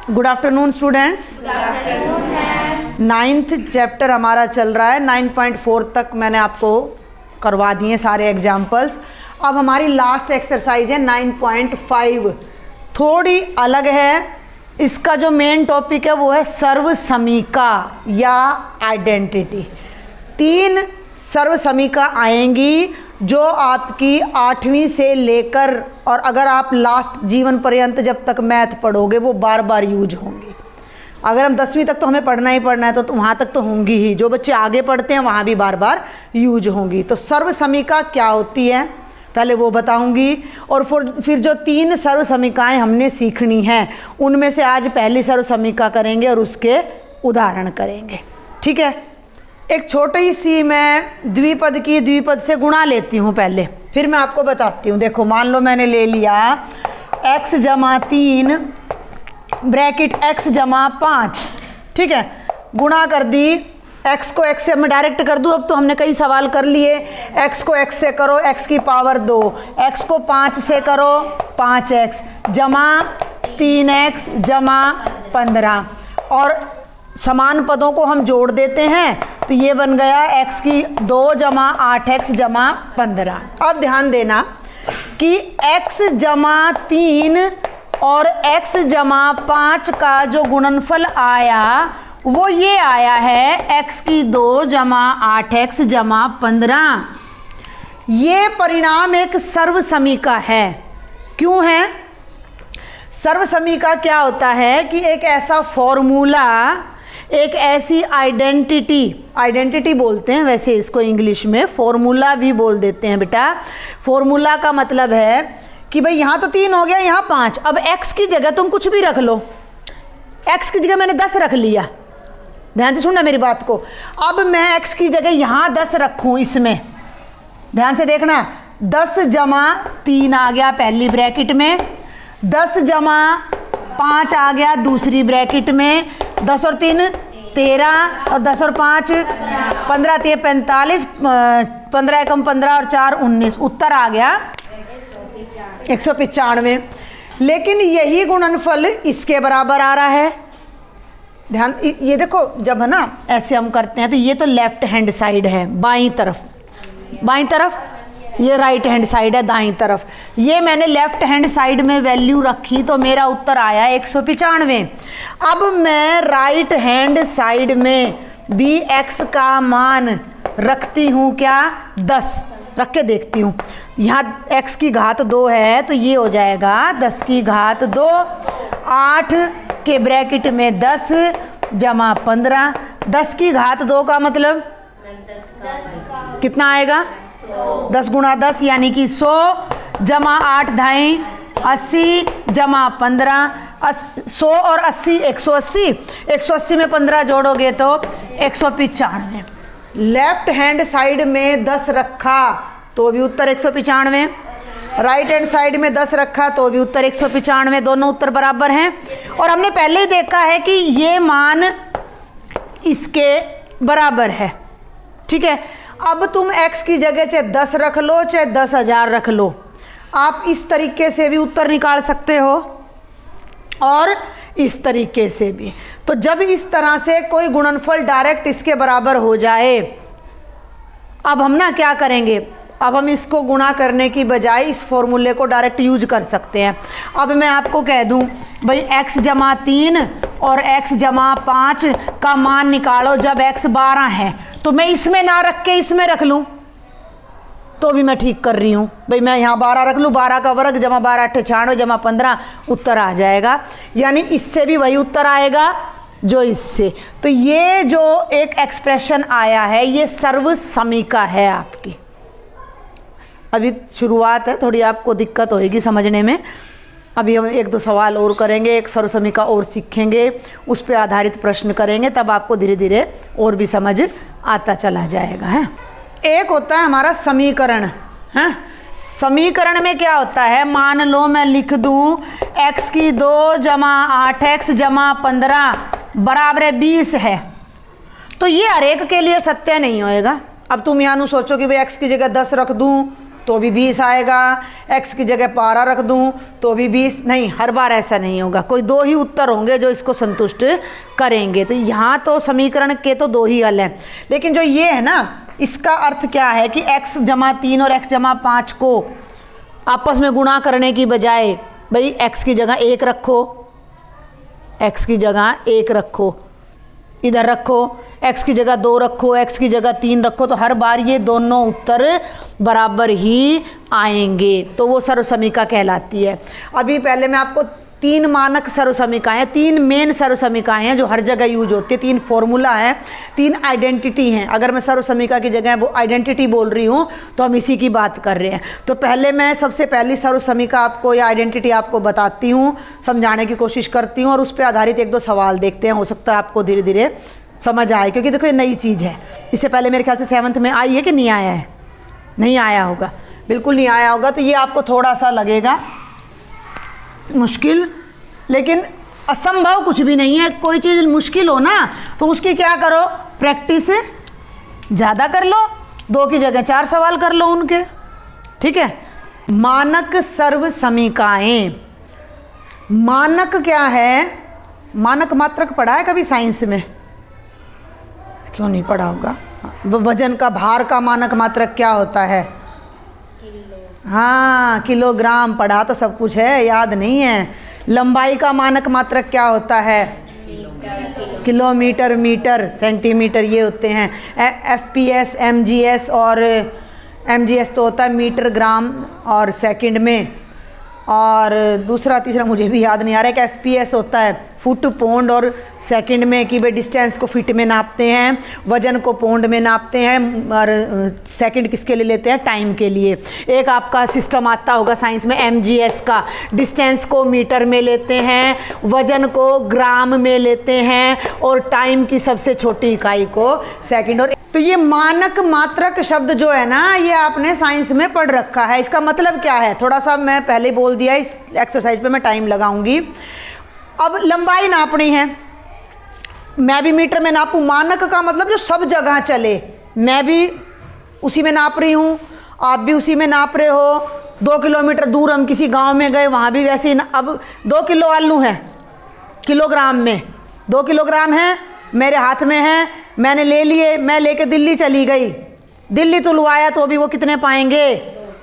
Good afternoon students. Ninth chapter हमारा चल रहा है। 9.4 तक मैंने आपको करवा दिए सारे एग्जाम्पल्स। अब हमारी लास्ट एक्सरसाइज है 9.5, थोड़ी अलग है। इसका जो मेन टॉपिक है वो है सर्वसमीका या आइडेंटिटी। 3 सर्वसमीका आएंगी जो आपकी 8वीं से लेकर, और अगर आप लास्ट जीवन पर्यंत जब तक मैथ पढ़ोगे वो बार बार यूज होंगी। अगर हम 10वीं तक तो हमें पढ़ना ही पढ़ना है तो वहाँ तक तो होंगी ही। जो बच्चे आगे पढ़ते हैं वहाँ भी बार बार यूज होंगी। तो सर्वसमीका क्या होती है पहले वो बताऊंगी, और फिर जो 3 सर्वसमीकाएं हमने सीखनी हैं उनमें से आज पहली सर्वसमीका करेंगे और उसके उदाहरण करेंगे। ठीक है। एक छोटी सी मैं द्विपद की द्विपद से गुणा लेती हूँ पहले, फिर मैं आपको बताती हूँ। देखो मान लो मैंने ले लिया x जमा 3 ब्रैकेट x जमा 5, ठीक है, गुणा कर दी। x को x से मैं डायरेक्ट कर दूँ, अब तो हमने कई सवाल कर लिए। x को x से करो x की पावर 2, x को 5 से करो 5x जमा 3x जमा 15, और समान पदों को हम जोड़ देते हैं तो ये बन गया x की 2 जमा 8x जमा 15। अब ध्यान देना कि x जमा 3 और x जमा 5 का जो गुणनफल आया वो ये आया है x की 2 जमा 8x जमा 15। ये परिणाम एक सर्वसमीका है। क्यों है? सर्वसमीका क्या होता है कि एक ऐसा फॉर्मूला, एक ऐसी आइडेंटिटी बोलते हैं वैसे इसको इंग्लिश में, फॉर्मूला भी बोल देते हैं बेटा। फॉर्मूला का मतलब है कि भाई यहाँ तो 3 हो गया, यहाँ 5, अब x की जगह तुम कुछ भी रख लो। x की जगह मैंने 10 रख लिया, ध्यान से सुनना मेरी बात को। अब मैं x की जगह यहाँ 10 रखूँ, इसमें ध्यान से देखना, 10 जमा 3 आ गया पहली ब्रैकेट में, 10 जमा 5 आ गया दूसरी ब्रैकेट में, 10 और 3 13 और 10 और 5 15, 3 45, 15 एकम 15 और 4 19, उत्तर आ गया 195। लेकिन यही गुणनफल इसके बराबर आ रहा है। ध्यान, ये देखो जब है ना ऐसे हम करते हैं तो ये तो लेफ्ट हैंड साइड है, बाईं तरफ, ये राइट हैंड साइड है दाईं तरफ। ये मैंने लेफ्ट हैंड साइड में वैल्यू रखी तो मेरा उत्तर आया 195। अब मैं राइट हैंड साइड में भी x का मान रखती हूँ, क्या 10 रख के देखती हूँ। यहाँ x की घात 2 है तो ये हो जाएगा 10 की घात 2, 8 के ब्रैकेट में 10 जमा 15, 10 की घात 2 का मतलब कितना आएगा? 10 गुणा 10 यानी कि 100 जमा 8 ढाई 80 जमा 15, 100 और 80 180, 180 में 15 जोड़ोगे तो 195। लेफ्ट हैंड साइड में 10 रखा तो भी उत्तर 195, राइट हैंड साइड में 10 रखा तो भी उत्तर 195, दोनों उत्तर बराबर हैं। और हमने पहले ही देखा है कि ये मान इसके बराबर है। ठीक है। अब तुम x की जगह चाहे 10 रख लो चाहे 10,000 रख लो, आप इस तरीके से भी उत्तर निकाल सकते हो और इस तरीके से भी। तो जब इस तरह से कोई गुणनफल डायरेक्ट इसके बराबर हो जाए, अब हम ना क्या करेंगे, अब हम इसको गुणा करने की बजाय इस फॉर्मूले को डायरेक्ट यूज कर सकते हैं। अब मैं आपको कह दूं भाई x जमा 3 और x जमा 5 का मान निकालो जब x 12 है, तो मैं इसमें ना रख के इसमें रख लूं तो भी मैं ठीक कर रही हूँ। भाई मैं यहाँ 12 रख लूँ, 12 का वर्ग जमा 12 8 96 जमा 15 उत्तर आ जाएगा। यानी इससे भी वही उत्तर आएगा जो इससे। तो ये जो एक एक्सप्रेशन आया है ये सर्वसमीका है आपकी। अभी शुरुआत है, थोड़ी आपको दिक्कत होएगी समझने में। अभी हम 1-2 सवाल और करेंगे, एक सर्वसमीका और सीखेंगे, उस पर आधारित प्रश्न करेंगे, तब आपको धीरे धीरे और भी समझ आता चला जाएगा। है एक होता है हमारा समीकरण। है समीकरण में क्या होता है, मान लो मैं लिख दूं x की 2 जमा 8x जमा 15 बराबर 20 है, तो ये हर एक के लिए सत्य नहीं होएगा। अब तुम यहाँ सोचो कि भाई x की जगह 10 रख दूं तो भी 20 आएगा, x की जगह 12 रख दूं तो भी 20। नहीं, हर बार ऐसा नहीं होगा, कोई 2 ही उत्तर होंगे जो इसको संतुष्ट करेंगे। तो यहाँ तो समीकरण के तो 2 ही हल हैं, लेकिन जो ये है ना, इसका अर्थ क्या है कि x जमा 3 और x जमा 5 को आपस में गुणा करने की बजाय भाई x की जगह 1 रखो, x की जगह 1 रखो, इधर रखो, x की जगह 2 रखो, x की जगह 3 रखो, तो हर बार ये दोनों उत्तर बराबर ही आएंगे, तो वो सर्वसमीका कहलाती है। अभी पहले मैं आपको 3 मानक सर्वसमीकाएं, 3 मेन सर्वसमीकाएं हैं जो हर जगह यूज होती है, 3 फॉर्मूला हैं, 3 आइडेंटिटी हैं। अगर मैं सर्वसमीका की जगह वो आइडेंटिटी बोल रही हूँ तो हम इसी की बात कर रहे हैं। तो पहले मैं सबसे पहली सर्वसमीका आपको या आइडेंटिटी आपको बताती हूँ, समझाने की कोशिश करती हूँ और उस पर आधारित 1-2 सवाल देखते हैं, हो सकता है आपको धीरे धीरे समझ आए, क्योंकि देखो ये नई चीज़ है। इससे पहले मेरे ख्याल से 7th में आई है कि नहीं आया है? नहीं आया होगा, बिल्कुल नहीं आया होगा, तो ये आपको थोड़ा सा लगेगा मुश्किल, लेकिन असंभव कुछ भी नहीं है। कोई चीज़ मुश्किल हो ना तो उसकी क्या करो, प्रैक्टिस ज़्यादा कर लो, 2 की जगह 4 सवाल कर लो उनके, ठीक है। मानक सर्वसमीकाएं, मानक क्या है? मानक मात्रक पढ़ा है कभी साइंस में? क्यों नहीं पढ़ा होगा? वजन का, भार का मानक मात्रक क्या होता है? हाँ, किलोग्राम। पढ़ा तो सब कुछ है, याद नहीं है। लंबाई का मानक मात्रक क्या होता है? किलोमीटर, मीटर, सेंटीमीटर, ये होते हैं। FPS, MGS, और MGS तो होता है मीटर, ग्राम और सेकंड में, और दूसरा तीसरा मुझे भी याद नहीं आ रहा है कि FPS होता है फुट, पौंड और सेकंड में, कि भाई डिस्टेंस को फीट में नापते हैं, वजन को पौंड में नापते हैं, और सेकंड किसके लिए लेते हैं? टाइम के लिए। एक आपका सिस्टम आता होगा साइंस में MGS का, डिस्टेंस को मीटर में लेते हैं, वजन को ग्राम में लेते हैं, और टाइम की सबसे छोटी इकाई को सेकंड। और तो ये मानक मात्रक शब्द जो है ना, ये आपने साइंस में पढ़ रखा है। इसका मतलब क्या है? थोड़ा सा मैं पहले बोल दिया, इस एक्सरसाइज पे मैं टाइम लगाऊंगी। अब लंबाई नापनी है, मैं भी मीटर में नापूं। मानक का मतलब जो सब जगह चले, मैं भी उसी में नाप रही हूँ, आप भी उसी में नाप रहे हो। 2 किलोमीटर दूर हम किसी गांव में गए, वहाँ भी वैसे ही अब 2 किलो आलू है, किलोग्राम में 2 किलोग्राम है, मेरे हाथ में है, मैंने ले लिए, मैं लेके दिल्ली चली गई, दिल्ली तुलवाया तो भी वो कितने पाएंगे?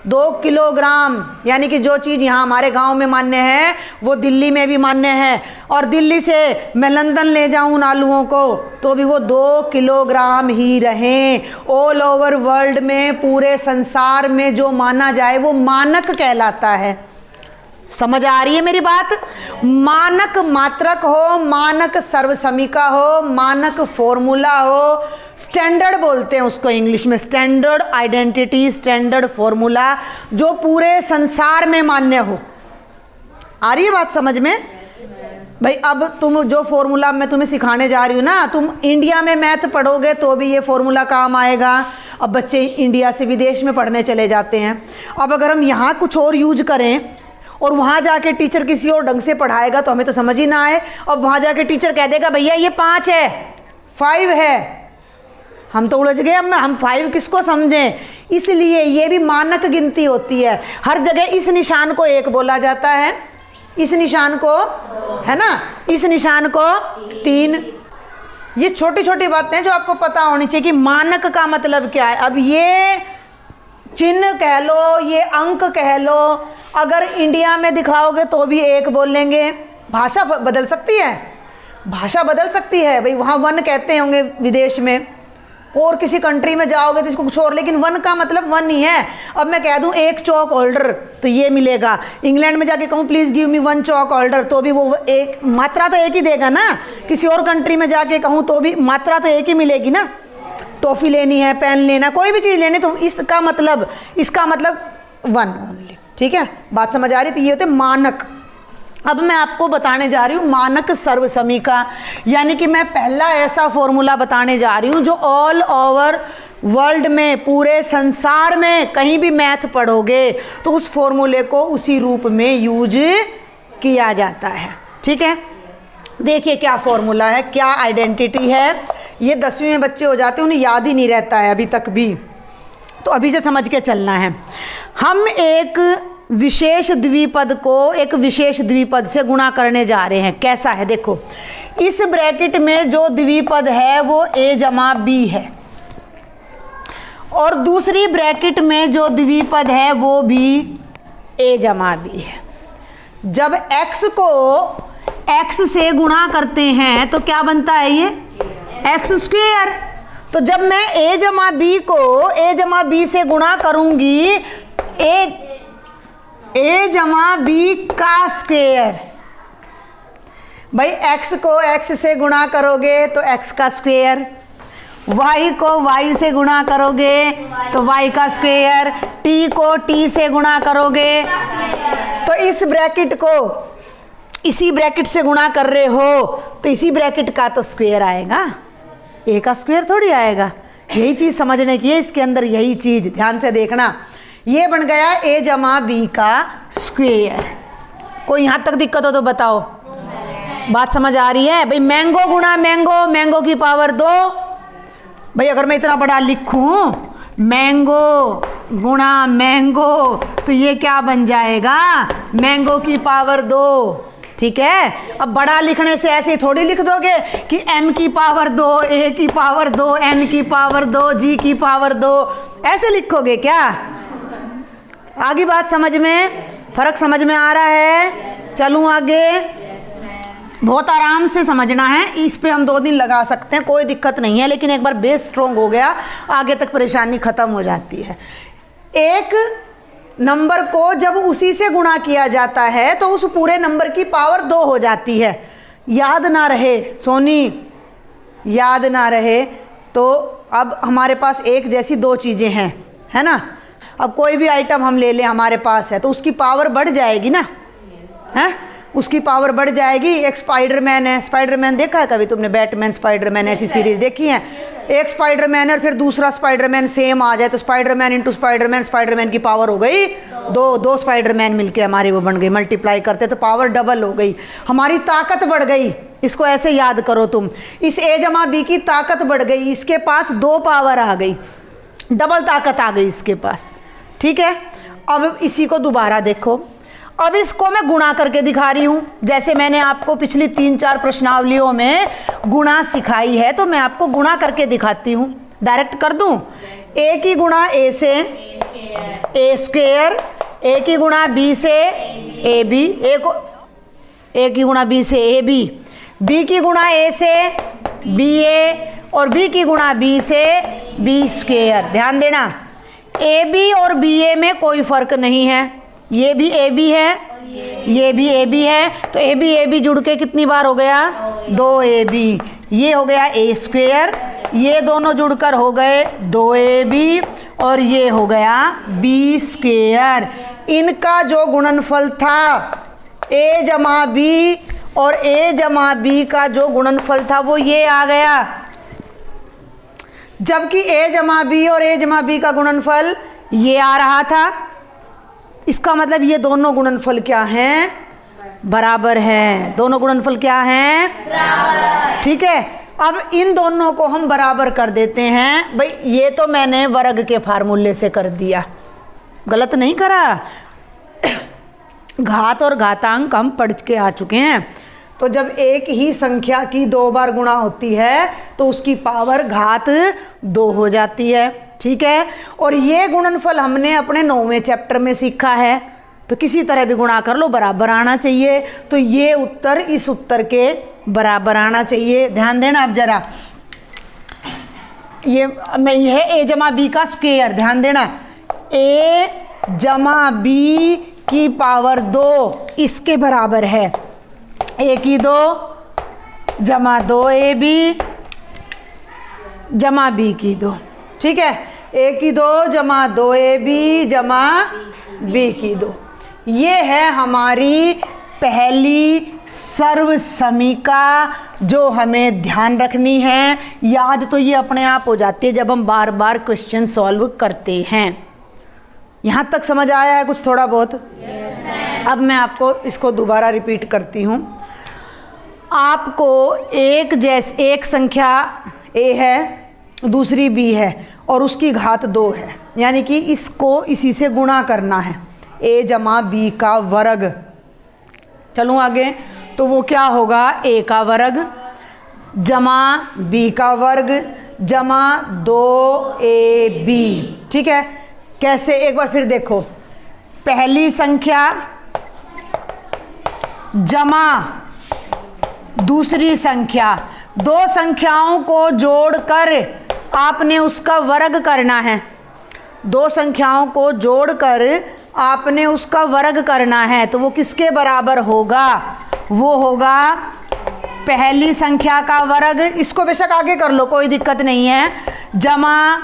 2 किलोग्राम। यानी कि जो चीज़ यहाँ हमारे गांव में मान्य है वो दिल्ली में भी मान्य है, और दिल्ली से मैं लंदन ले जाऊँ उन आलूओं को तो भी वो 2 किलोग्राम ही रहें। ऑल ओवर वर्ल्ड में, पूरे संसार में जो माना जाए वो मानक कहलाता है। समझ आ रही है मेरी बात? मानक मात्रक हो, मानक सर्वसमीका हो, मानक फॉर्मूला हो, स्टैंडर्ड बोलते हैं उसको इंग्लिश में, स्टैंडर्ड आइडेंटिटी, स्टैंडर्ड फॉर्मूला, जो पूरे संसार में मान्य हो। आ रही है बात समझ में? भाई अब तुम जो फॉर्मूला मैं तुम्हें सिखाने जा रही हूँ ना, तुम इंडिया में मैथ पढ़ोगे तो भी ये फॉर्मूला काम आएगा। अब बच्चे इंडिया से विदेश में पढ़ने चले जाते हैं, अब अगर हम यहाँ कुछ और यूज करें और वहाँ जाके टीचर किसी और ढंग से पढ़ाएगा तो हमें तो समझ ही ना आए। अब वहाँ जाके टीचर कह देगा भैया ये 5 है, 5 है, हम तो उलझ गए। अब हम 5 किसको समझें? इसलिए ये भी मानक गिनती होती है। हर जगह इस निशान को 1 बोला जाता है, इस निशान को, है ना, इस निशान को 3। ये छोटी छोटी बातें जो आपको पता होनी चाहिए कि मानक का मतलब क्या है। अब ये चिन्ह कह लो, ये अंक कह लो, अगर इंडिया में दिखाओगे तो भी 1 बोलेंगे। भाषा बदल सकती है, भाषा बदल सकती है। भाई वहाँ 1 कहते होंगे विदेश में, और किसी कंट्री में जाओगे तो इसको कुछ और, लेकिन 1 का मतलब 1 ही है। अब मैं कह दूं 1 चॉक होल्डर तो ये मिलेगा। इंग्लैंड में जाके कहूँ please give me 1 chalk holder तो भी वो एक मात्रा तो 1 ही देगा ना। किसी और कंट्री में जाके कहूँ तो भी मात्रा तो 1 ही मिलेगी ना। टॉफ़ी लेनी है, पेन लेना, कोई भी चीज़ लेनी तो इसका मतलब 1 ओनली। ठीक है, बात समझ आ रही? तो ये होते मानक। अब मैं आपको बताने जा रही हूँ मानक सर्वसमीका, यानी कि मैं पहला ऐसा फॉर्मूला बताने जा रही हूँ जो ऑल ओवर वर्ल्ड में, पूरे संसार में कहीं भी मैथ पढ़ोगे तो उस फॉर्मूले को उसी रूप में यूज किया जाता है। ठीक है, देखिए क्या फॉर्मूला है, क्या आइडेंटिटी है। ये 10वीं में बच्चे हो जाते हैं, उन्हें याद ही नहीं रहता है अभी तक भी, तो अभी से समझ के चलना है। हम एक विशेष द्विपद को एक विशेष द्विपद से गुणा करने जा रहे हैं। कैसा है देखो, इस ब्रैकेट में जो द्विपद है वो a जमा b है और दूसरी ब्रैकेट में जो द्विपद है वो भी a जमा b है। जब x को x से गुणा करते हैं तो क्या बनता है ये x स्क्वायर। तो जब मैं a जमा b को a जमा b से गुणा करूंगी a जमा b का स्क्वायर, भाई x को x से गुणा करोगे तो x का स्क्वायर, y को y से गुणा करोगे तो y का स्क्वायर, t को t से गुणा करोगे तो इस ब्रैकेट को इसी ब्रैकेट से गुणा कर रहे हो तो इसी ब्रैकेट का तो स्क्वायर आएगा, a का स्क्वायर थोड़ी आएगा। यही चीज़ समझने की है इसके अंदर, यही चीज़ ध्यान से देखना। ये बन गया a जमा b का स्क्वायर। कोई यहाँ तक दिक्कत हो तो बताओ, बात समझ आ रही है? भाई मैंगो गुणा मैंगो, मैंगो की पावर 2। भाई अगर मैं इतना बड़ा लिखूं मैंगो गुणा मैंगो तो ये क्या बन जाएगा, मैंगो की पावर 2। ठीक है, अब बड़ा लिखने से ऐसे ही थोड़ी लिख दोगे कि m की पावर 2, a की पावर 2, n की पावर 2, g की पावर 2, ऐसे लिखोगे क्या? आगे बात समझ में, फर्क समझ में आ रहा है? चलूं आगे, बहुत आराम से समझना है, इस पे हम 2 दिन लगा सकते हैं, कोई दिक्कत नहीं है, लेकिन एक बार बेस स्ट्रोंग हो गया आगे तक परेशानी खत्म हो जाती है। एक नंबर को जब उसी से गुणा किया जाता है तो उस पूरे नंबर की पावर 2 हो जाती है। याद ना रहे सोनी, याद ना रहे तो अब हमारे पास एक जैसी 2 चीज़ें हैं, है ना। अब कोई भी आइटम हम ले लें हमारे पास है तो उसकी पावर बढ़ जाएगी ना, है, उसकी पावर बढ़ जाएगी। एक स्पाइडरमैन है, स्पाइडरमैन देखा है कभी तुमने? बैटमैन, स्पाइडरमैन ऐसी सीरीज देखी है? एक स्पाइडरमैन है और फिर दूसरा स्पाइडरमैन सेम आ जाए तो स्पाइडरमैन इंटू स्पाइडरमैन, स्पाइडरमैन की पावर हो गई 2 स्पाइडरमैन मिलके हमारे वो बन गई, मल्टीप्लाई करते तो पावर डबल हो गई, हमारी ताकत बढ़ गई। इसको ऐसे याद करो तुम, इस a जमा b की ताकत बढ़ गई, इसके पास 2 पावर आ गई, डबल ताकत आ गई इसके पास। ठीक है, अब इसी को दोबारा देखो, अब इसको मैं गुणा करके दिखा रही हूँ। जैसे मैंने आपको पिछली 3-4 प्रश्नावलियों में गुणा सिखाई है तो मैं आपको गुणा करके दिखाती हूँ। डायरेक्ट कर दूँ, a की गुणा a से a स्क्वायर, a की गुणा b से ab, a की गुणा b से ab, b की गुणा a से ba और b की गुणा b से b स्क्वायर। ध्यान देना, ab और ba में कोई फर्क नहीं है, ये भी AB है, ये भी AB है, तो AB जुड़ के कितनी बार हो गया 2AB, ये हो गया a स्क्वायर, ये दोनों जुड़कर हो गए 2AB और ये हो गया b स्क्वायर। इनका जो गुणनफल था a जमा b और a जमा b का जो गुणनफल था वो ये आ गया, जबकि a जमा b और a जमा b का गुणनफल ये आ रहा था। इसका मतलब ये दोनों गुणनफल क्या हैं, बराबर हैं। दोनों गुणनफल क्या हैं, बराबर। ठीक है, अब इन दोनों को हम बराबर कर देते हैं। भाई ये तो मैंने वर्ग के फार्मूले से कर दिया, गलत नहीं करा। घात और घातांक हम पढ़ के आ चुके हैं। तो जब एक ही संख्या की 2 बार गुणा होती है तो उसकी पावर घात 2 हो जाती है। ठीक है, और ये गुणनफल हमने अपने 9वें चैप्टर में सीखा है, तो किसी तरह भी गुणा कर लो बराबर आना चाहिए। तो ये उत्तर इस उत्तर के बराबर आना चाहिए। ध्यान देना अब जरा, यह है a जमा b का स्क्वायर। ध्यान देना, a जमा b की पावर 2 इसके बराबर है a की 2 जमा 2ab जमा b की 2। ठीक है, a की 2 जमा 2ab जमा b की 2। ये है हमारी पहली सर्व समीका जो हमें ध्यान रखनी है। याद तो ये अपने आप हो जाती है जब हम बार बार क्वेश्चन सॉल्व करते हैं। यहाँ तक समझ आया है कुछ थोड़ा बहुत? अब मैं आपको इसको दोबारा रिपीट करती हूँ। आपको एक संख्या a है, दूसरी b है और उसकी घात 2 है। यानी कि इसको इसी से गुणा करना है, a जमा b का वर्ग। चलूँ आगे, तो वो क्या होगा, a का वर्ग जमा b का वर्ग जमा 2ab। ठीक है, कैसे, एक बार फिर देखो, पहली संख्या जमा दूसरी संख्या, दो संख्याओं को जोड़कर आपने उसका वर्ग करना है, दो संख्याओं को जोड़कर आपने उसका वर्ग करना है, तो वो किसके बराबर होगा, वो होगा पहली संख्या का वर्ग, इसको बेशक आगे कर लो कोई दिक्कत नहीं है, जमा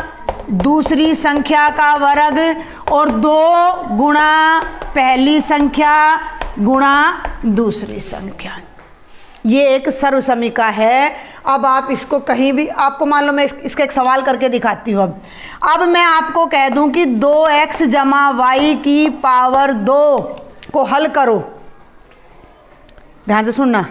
दूसरी संख्या का वर्ग और 2 गुणा पहली संख्या गुणा दूसरी संख्या। ये एक सर्वसमीका है। अब आप इसको कहीं भी, आपको मान लो मैं इसका एक सवाल करके दिखाती हूँ। अब मैं आपको कह दूं कि 2x जमा वाई की पावर 2 को हल करो, ध्यान से सुनना,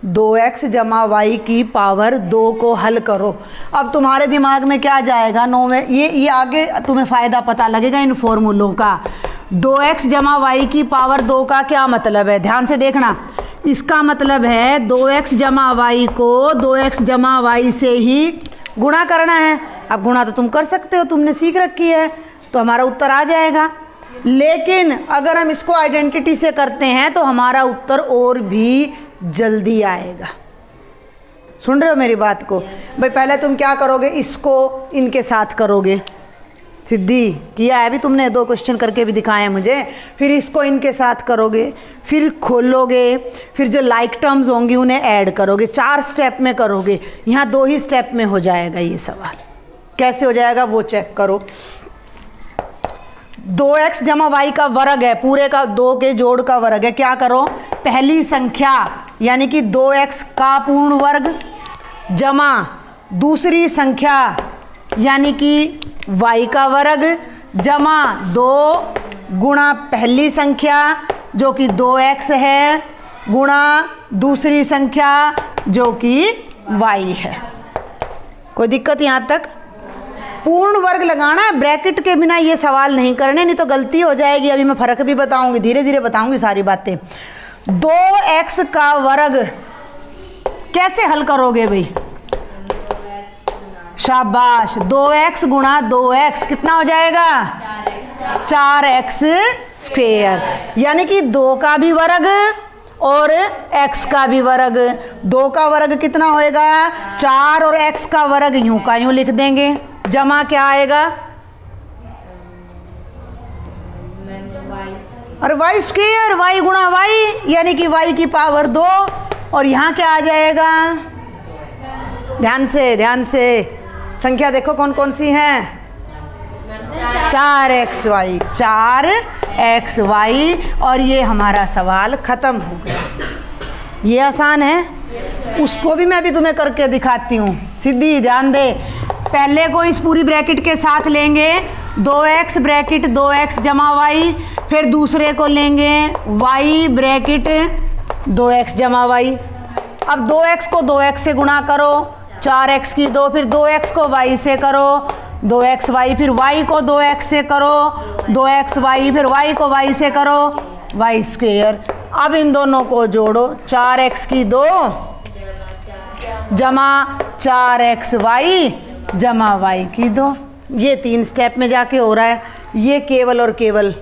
2x जमा वाई की पावर 2 को हल करो। अब तुम्हारे दिमाग में क्या जाएगा, नो में ये आगे तुम्हें फ़ायदा पता लगेगा इन फॉर्मूलों का। 2x जमा वाई की पावर 2 का क्या मतलब है, ध्यान से देखना। इसका मतलब है 2x जमा वाई को 2x जमा वाई से ही गुणा करना है। अब गुणा तो तुम कर सकते हो, तुमने सीख रखी है, तो हमारा उत्तर आ जाएगा। लेकिन अगर हम इसको आइडेंटिटी से करते हैं तो हमारा उत्तर और भी जल्दी आएगा। सुन रहे हो मेरी बात को? भाई पहले तुम क्या करोगे, इसको इनके साथ करोगे, सिद्धि किया है अभी तुमने, 2 क्वेश्चन करके भी दिखाए हैं मुझे। फिर इसको इनके साथ करोगे, फिर खोलोगे, फिर जो लाइक टर्म्स होंगी उन्हें ऐड करोगे। 4 स्टेप में करोगे, यहाँ 2 ही स्टेप में हो जाएगा ये सवाल। कैसे हो जाएगा वो चेक करो। 2x जमा वाई का वर्ग है, पूरे का 2 के जोड़ का वर्ग है। क्या करो, पहली संख्या यानी कि 2x का पूर्ण वर्ग जमा दूसरी संख्या यानी कि y का वर्ग जमा 2 गुणा पहली संख्या जो कि 2x है गुणा दूसरी संख्या जो कि y है। कोई दिक्कत यहाँ तक? पूर्ण वर्ग लगाना है, ब्रैकेट के बिना ये सवाल नहीं करने, नहीं तो गलती हो जाएगी। अभी मैं फ़र्क भी बताऊंगी, धीरे धीरे बताऊंगी सारी बातें। 2x का वर्ग कैसे हल करोगे भाई? शाबाश, 2x गुणा 2x कितना हो जाएगा? 4x स्क्वेयर, यानी कि 2 का भी वर्ग और x का भी वर्ग। 2 का वर्ग कितना होएगा? 4 और x का वर्ग यूं का यूं लिख देंगे। जमा क्या आएगा? और y स्क्वेयर, y गुणा y यानी कि y की पावर 2। और यहाँ क्या आ जाएगा? ध्यान से, ध्यान से संख्या देखो कौन कौन सी हैं। 4xy, 4xy। और ये हमारा सवाल ख़त्म हो गया। ये आसान है, उसको भी मैं अभी तुम्हें करके दिखाती हूँ। सिद्धि ध्यान दे, पहले को इस पूरी ब्रैकेट के साथ लेंगे, 2x ब्रैकेट 2x जमा y, फिर दूसरे को लेंगे y ब्रैकेट 2x जमा y। अब 2x को 2x से गुणा करो, 4x की 2, फिर 2x को y से करो, 2xy, फिर y को 2x से करो, 2xy, फिर y को y से करो, y स्क्वेयर। अब इन दोनों को जोड़ो, 4x की 2 जमा 4xy जमा y की 2। ये 3 स्टेप में जाके हो रहा है, ये केवल और केवल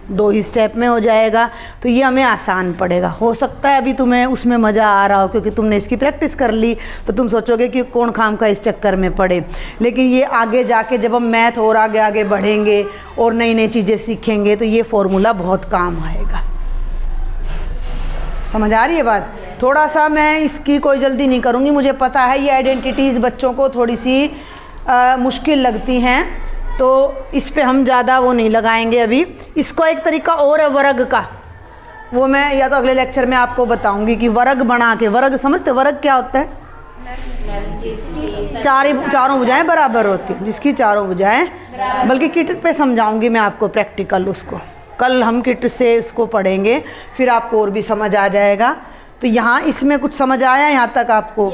2 ही स्टेप में हो जाएगा। तो ये हमें आसान पड़ेगा। हो सकता है अभी तुम्हें उसमें मज़ा आ रहा हो क्योंकि तुमने इसकी प्रैक्टिस कर ली, तो तुम सोचोगे कि कौन खाम का इस चक्कर में पड़े। लेकिन ये आगे जाके जब हम मैथ और आगे आगे बढ़ेंगे और नई नई चीज़ें सीखेंगे तो ये फॉर्मूला बहुत काम आएगा। समझ आ रही है बात? थोड़ा सा मैं इसकी कोई जल्दी नहीं करूँगी, मुझे पता है ये आइडेंटिटीज़ बच्चों को थोड़ी सी मुश्किल लगती हैं, तो इस पे हम ज़्यादा वो नहीं लगाएंगे अभी। इसको एक तरीका और है वर्ग का, वो मैं या तो अगले लेक्चर में आपको बताऊंगी कि वर्ग बना के, वर्ग समझते वर्ग क्या होता है? चारों भुजाएं बराबर होती हैं, जिसकी चारों भुजाएं, बल्कि किट पे समझाऊंगी मैं आपको प्रैक्टिकल उसको। कल हम किट से उसको पढ़ेंगे, फिर आपको और भी समझ आ जाएगा। तो यहाँ इसमें कुछ समझ आया यहाँ तक आपको?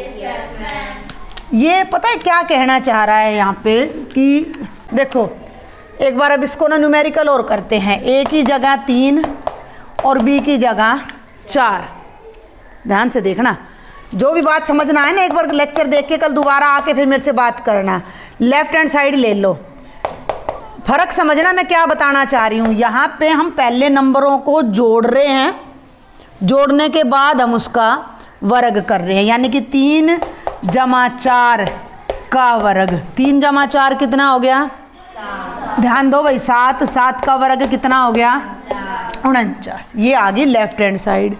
ये पता है क्या कहना चाह रहा है यहाँ पे कि देखो एक बार अब इसको ना न्यूमेरिकल और करते हैं। ए की जगह 3 और बी की जगह 4। ध्यान से देखना, जो भी बात समझना है ना, एक बार लेक्चर देख के कल दोबारा आके फिर मेरे से बात करना। लेफ्ट हैंड साइड ले लो, फर्क समझना मैं क्या बताना चाह रही हूँ। यहाँ पे हम पहले नंबरों को जोड़ रहे हैं, जोड़ने के बाद हम उसका वर्ग कर रहे हैं, यानी कि 3 जमा 4 का वर्ग। 3 जमा 4 कितना हो गया? 7। ध्यान दो भाई, 7, 7 का वर्ग कितना हो गया? 49। ये आ गई लेफ्ट हैंड साइड।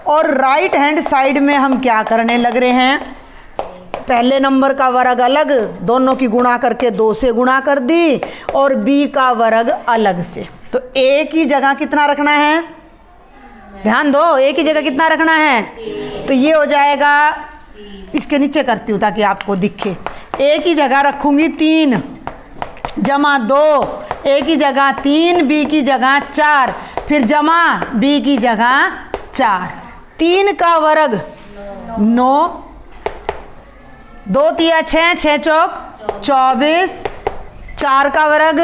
और राइट हैंड साइड में हम क्या करने लग रहे हैं? पहले नंबर का वर्ग अलग, दोनों की गुणा करके 2 से गुणा कर दी, और बी का वर्ग अलग से। तो ए की जगह कितना रखना है? ध्यान दो, ए की जगह कितना रखना है? तो ये हो जाएगा, इसके नीचे करती हूँ ताकि आपको दिखे। ए की जगह रखूँगी 3 जमा 2, ए की जगह 3, बी की जगह 4, फिर जमा बी की जगह 4। 3 का वर्ग 9, 2 तिया 6, 6 चौक 24, 4 का वर्ग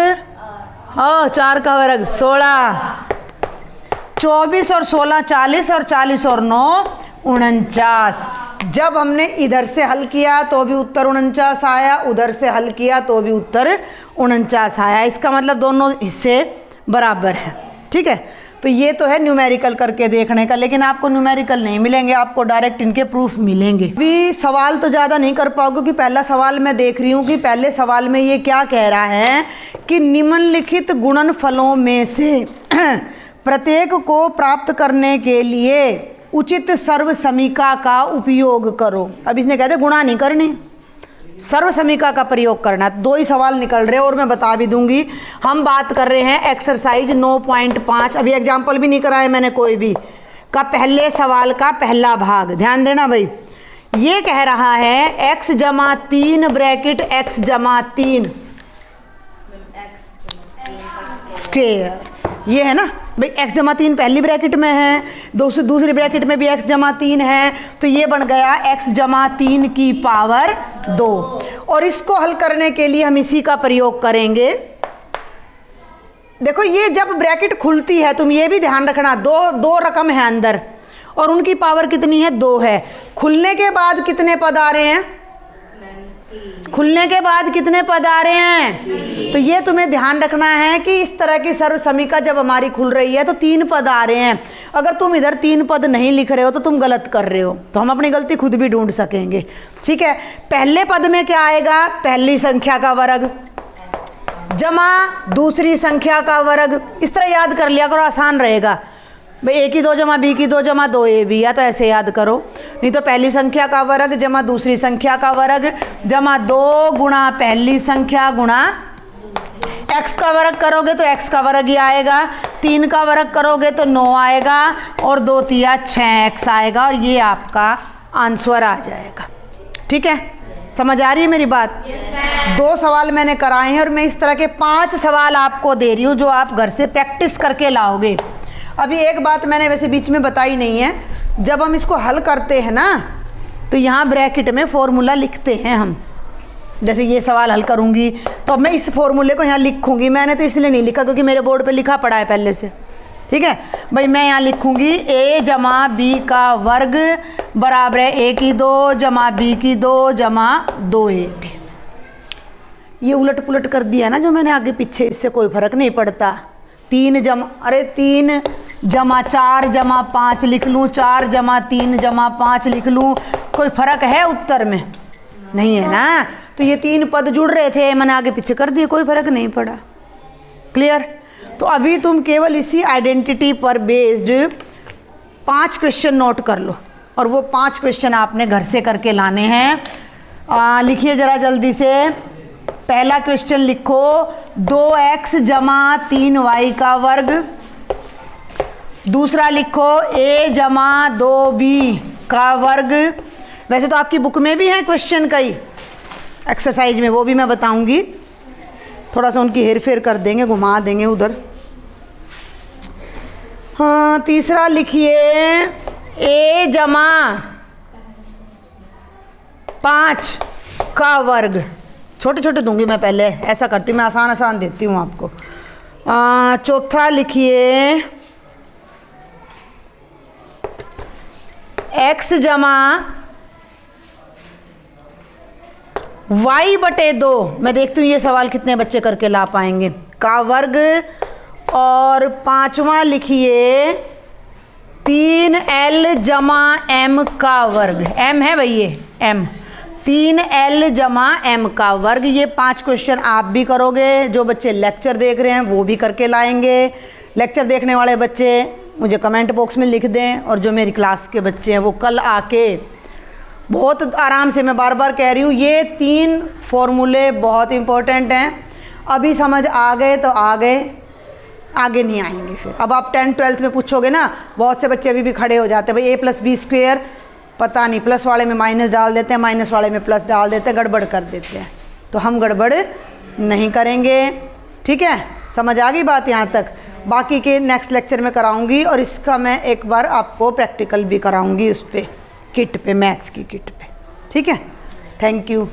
4 का वर्ग 16, 24 और 16 40, और 40 और 9 49। जब हमने इधर से हल किया तो भी उत्तर 49 आया, उधर से हल किया तो भी उत्तर 49 आया। इसका मतलब दोनों हिस्से बराबर हैं। ठीक है, तो ये तो है न्यूमेरिकल करके देखने का, लेकिन आपको न्यूमेरिकल नहीं मिलेंगे, आपको डायरेक्ट इनके प्रूफ मिलेंगे। अभी सवाल तो ज़्यादा नहीं कर पाओगे कि पहला सवाल मैं देख रही हूँ कि पहले सवाल में ये क्या कह रहा है कि निम्नलिखित गुणनफलों में से प्रत्येक को प्राप्त करने के लिए उचित सर्व समीका का उपयोग करो। अब इसने कहते गुणा नहीं करनी, सर्व समीका का प्रयोग करना। 2 ही सवाल निकल रहे हैं और मैं बता भी दूंगी। हम बात कर रहे हैं एक्सरसाइज 9.5, अभी एग्जाम्पल भी नहीं कराया मैंने कोई भी, का पहले सवाल का पहला भाग। ध्यान देना भाई, ये कह रहा है x जमा 3 ब्रैकेट x जमा 3 स्क्वेयर। ये है ना भाई, x जमा 3 पहली ब्रैकेट में है, दूसरी ब्रैकेट में भी x जमा 3 है, तो ये बन गया x जमा 3 की पावर 2। और इसको हल करने के लिए हम इसी का प्रयोग करेंगे। देखो ये जब ब्रैकेट खुलती है, तुम ये भी ध्यान रखना, दो रकम है अंदर और उनकी पावर कितनी है? 2 है। खुलने के बाद कितने पद आ रहे हैं? खुलने के बाद कितने पद आ रहे हैं? तो ये तुम्हें ध्यान रखना है कि इस तरह की सर्व समीका जब हमारी खुल रही है तो 3 पद आ रहे हैं। अगर तुम इधर 3 पद नहीं लिख रहे हो तो तुम गलत कर रहे हो, तो हम अपनी गलती खुद भी ढूंढ सकेंगे। ठीक है, पहले पद में क्या आएगा? पहली संख्या का वर्ग जमा दूसरी संख्या का वर्ग। इस तरह याद कर लिया करो, आसान रहेगा भाई। ए की 2 जमा बी की 2 जमा 2ab, या तो ऐसे याद करो, नहीं तो पहली संख्या का वर्ग जमा दूसरी संख्या का वर्ग जमा 2 गुणा पहली संख्या गुणा x का वर्ग करोगे तो x का वर्ग ही आएगा, 3 का वर्ग करोगे तो 9 आएगा, और 2 तिया 6x आएगा, और ये आपका आंसर आ जाएगा। ठीक है, समझ आ रही है मेरी बात? 2 सवाल मैंने कराए हैं और मैं इस तरह के 5 सवाल आपको दे रही हूँ जो आप घर से प्रैक्टिस करके लाओगे। अभी एक बात मैंने वैसे बीच में बताई नहीं है, जब हम इसको हल करते हैं ना तो यहाँ ब्रैकेट में फॉर्मूला लिखते हैं हम। जैसे ये सवाल हल करूँगी तो अब मैं इस फॉर्मूले को यहाँ लिखूँगी। मैंने तो इसलिए नहीं लिखा क्योंकि मेरे बोर्ड पे लिखा पड़ा है पहले से। ठीक है भाई, मैं यहाँ लिखूँगी a जमा बी का वर्ग बराबर है a की 2 जमा बी की 2 जमा 2ab। ये उलट पुलट कर दिया ना जो मैंने आगे पीछे, इससे कोई फर्क नहीं पड़ता। 3 जमा 4 जमा 5 लिख लूँ, 4 जमा 3 जमा 5 लिख लूँ, कोई फर्क है उत्तर में? नहीं है ना। तो ये 3 पद जुड़ रहे थे, मैंने आगे पीछे कर दिए, कोई फर्क नहीं पड़ा। क्लियर? तो अभी तुम केवल इसी आइडेंटिटी पर बेस्ड 5 क्वेश्चन नोट कर लो, और वो 5 क्वेश्चन आपने घर से करके लाने हैं। लिखिए ज़रा जल्दी से। पहला क्वेश्चन लिखो, 2x जमा 3y का वर्ग। दूसरा लिखो a जमा 2b का वर्ग। वैसे तो आपकी बुक में भी है क्वेश्चन कई एक्सरसाइज में, वो भी मैं बताऊंगी। थोड़ा सा उनकी हेर फेर कर देंगे, घुमा देंगे उधर। हाँ, तीसरा लिखिए a जमा 5 का वर्ग। छोटे छोटे दूंगी मैं, पहले ऐसा करती हूँ, मैं आसान आसान देती हूँ आपको। चौथा लिखिए x जमा y/2। मैं देखती हूँ ये सवाल कितने बच्चे करके ला पाएंगे, का वर्ग। और पांचवा लिखिए 3l जमा m का वर्ग। m है भाई, ये m, 3l जमा m का वर्ग। ये 5 क्वेश्चन आप भी करोगे, जो बच्चे लेक्चर देख रहे हैं वो भी करके लाएंगे। लेक्चर देखने वाले बच्चे मुझे कमेंट बॉक्स में लिख दें, और जो मेरी क्लास के बच्चे हैं वो कल आके बहुत आराम से, मैं बार बार कह रही हूँ, ये 3 फॉर्मूले बहुत इंपॉर्टेंट हैं। अभी समझ आ गए तो आ गए, आगे नहीं आएंगे फिर। अब आप 10th-12th में पूछोगे ना, बहुत से बच्चे अभी भी खड़े हो जाते हैं, भाई a+b² पता नहीं, प्लस वाले में माइनस डाल देते हैं, माइनस वाले में प्लस डाल देते हैं, गड़बड़ कर देते हैं। तो हम गड़बड़ नहीं करेंगे, ठीक है? समझ आ गई बात यहाँ तक? बाकी के नेक्स्ट लेक्चर में कराऊंगी, और इसका मैं एक बार आपको प्रैक्टिकल भी कराऊंगी उस पर, किट पे, मैथ्स की किट पे, ठीक है? Thank you.